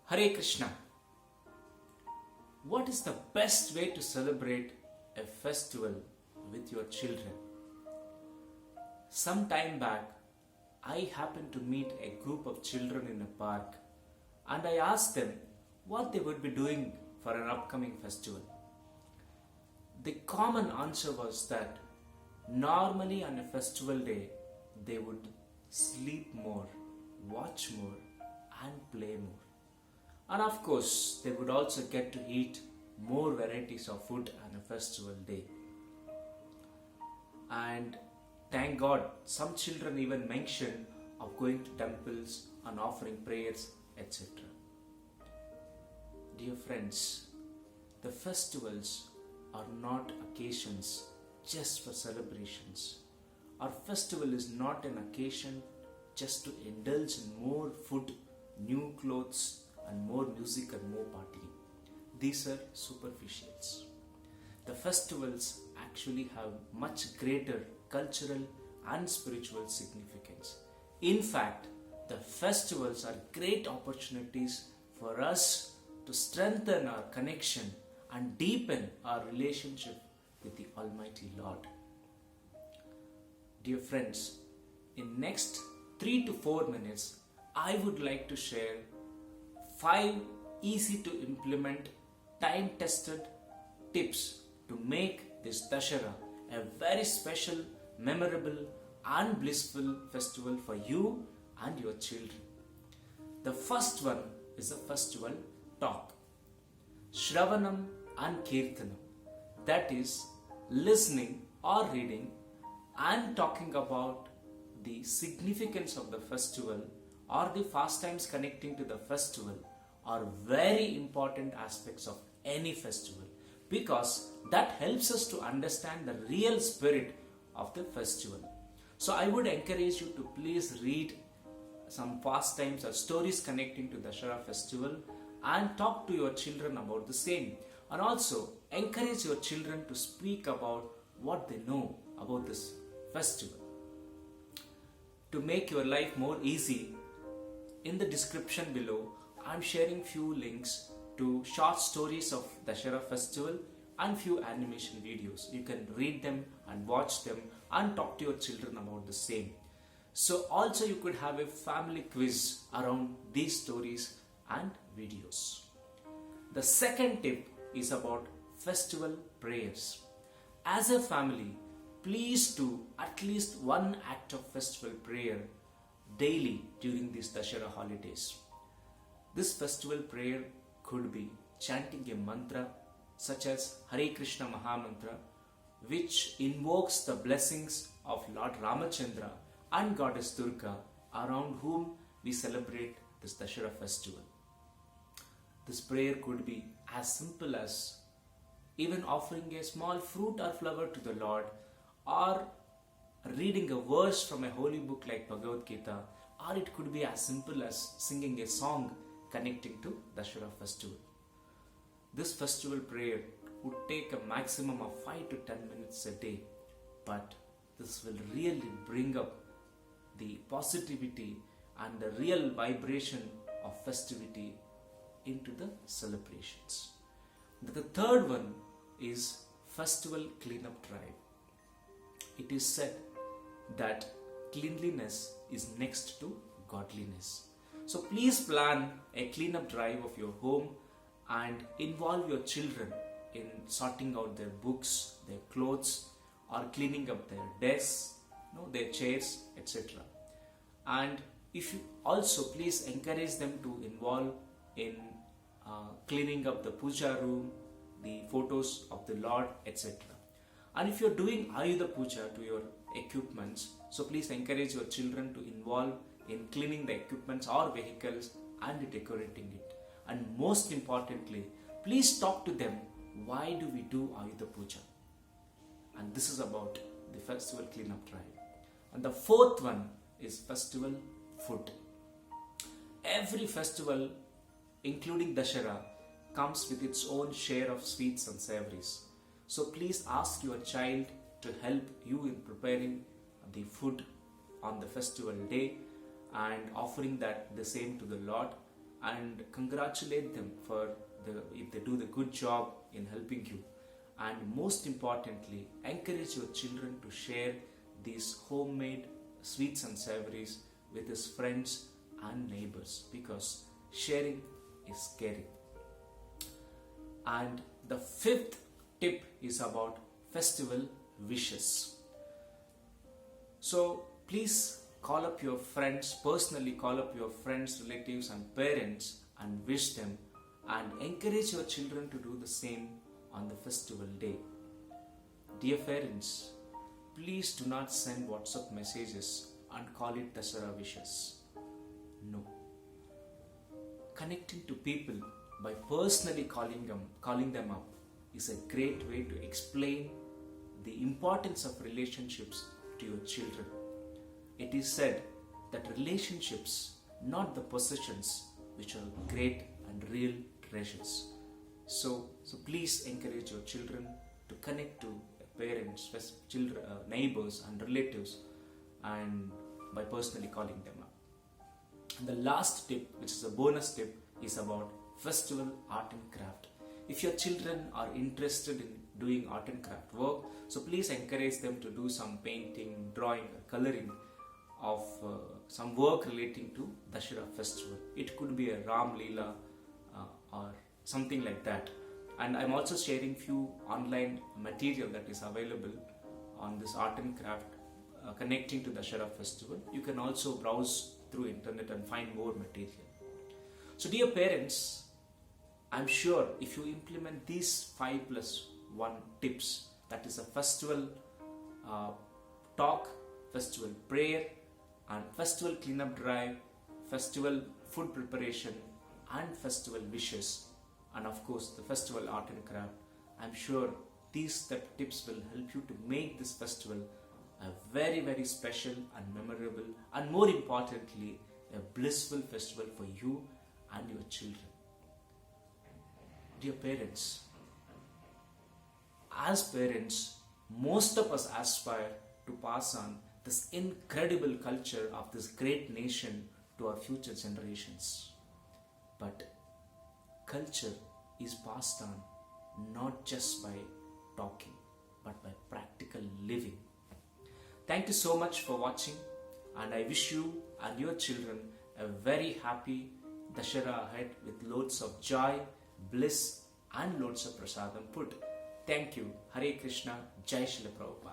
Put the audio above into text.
Hare Krishna. What is the best way to celebrate a festival with your children? Some time back, I happened to meet a group of children in a park and I asked them what they would be doing for an upcoming festival. The common answer was that normally on a festival day, they would sleep more, watch more, and play more. And of course, they would also get to eat more varieties of food on a festival day. And thank God, some children even mention of going to temples and offering prayers, etc. Dear friends, the festivals are not occasions just for celebrations. Our festival is not an occasion just to indulge in more food, new clothes, and more music and more partying. These are superficials. The festivals actually have much greater cultural and spiritual significance. In fact, the festivals are great opportunities for us to strengthen our connection and deepen our relationship with the Almighty Lord. Dear friends, in next 3 to 4 minutes, I would like to share 5 easy to implement, time tested tips to make this Dashera a very special, memorable, and blissful festival for you and your children. The first one is the festival talk. Shravanam and Kirtanam. That is, listening or reading and talking about the significance of the festival or the pastimes connecting to the festival are very important aspects of any festival, because that helps us to understand the real spirit of the festival. So I would encourage you to please read some pastimes or stories connecting to the Dashera festival and talk to your children about the same, and also encourage your children to speak about what they know about this festival. To make your life more easy, in the description below I am sharing few links to short stories of Dashera festival and few animation videos. You can read them and watch them and talk to your children about the same. So also you could have a family quiz around these stories and videos. The second tip is about festival prayers. As a family, please do at least one act of festival prayer daily during these Dashera holidays. This festival prayer could be chanting a mantra such as Hare Krishna Mahamantra, which invokes the blessings of Lord Ramachandra and Goddess Durga, around whom we celebrate this Dashera festival. This prayer could be as simple as even offering a small fruit or flower to the Lord, or reading a verse from a holy book like Bhagavad Gita, or it could be as simple as singing a song connecting to Dashera festival. This festival prayer would take a maximum of 5 to 10 minutes a day, but this will really bring up the positivity and the real vibration of festivity into the celebrations. The third one is festival cleanup drive. It is said that cleanliness is next to godliness. So please plan a cleanup drive of your home and involve your children in sorting out their books, their clothes, or cleaning up their desks, their chairs, etc. And if you also please encourage them to involve in cleaning up the puja room, the photos of the Lord, etc. And if you're doing Ayudha Puja to your equipments, so please encourage your children to involve in cleaning the equipments or vehicles and decorating it. And most importantly, please talk to them, why do we do Ayudha Puja? And this is about the festival cleanup drive. And the fourth one is festival food. Every festival, including Dashera, comes with its own share of sweets and savories. So please ask your child to help you in preparing the food on the festival day and offering that the same to the Lord, and congratulate them for if they do the good job in helping you. And most importantly, encourage your children to share these homemade sweets and savories with his friends and neighbors, because sharing is caring. And the fifth tip is about festival wishes. So please call up your friends, personally call up your friends, relatives and parents and wish them, and encourage your children to do the same on the festival day. Dear parents, please do not send WhatsApp messages and call it Dasara wishes. No. Connecting to people by personally calling them up is a great way to explain the importance of relationships to your children. It is said that relationships, not the possessions, which are great and real treasures. So please encourage your children to connect to parents, children, neighbors and relatives, and by personally calling them up. And the last tip, which is a bonus tip, is about festival art and craft. If your children are interested in doing art and craft work, so please encourage them to do some painting, drawing, coloring of some work relating to Dashera festival. It could be a Ram Leela or something like that. And I'm also sharing few online material that is available on this art and craft connecting to Dashera festival. You can also browse through internet and find more material. So dear parents, I'm sure if you implement these 5+1 tips, that is a festival talk, festival prayer, and festival cleanup drive, festival food preparation, and festival wishes, and of course the festival art and craft, I'm sure these tips will help you to make this festival a very, very special and memorable, and more importantly, a blissful festival for you and your children. Dear parents, as parents, most of us aspire to pass on this incredible culture of this great nation to our future generations. But culture is passed on not just by talking, but by practical living. Thank you so much for watching, and I wish you and your children a very happy Dashera ahead with loads of joy, bliss and loads of prasadam food. Thank you. Hare Krishna. Jai Srila Prabhupada.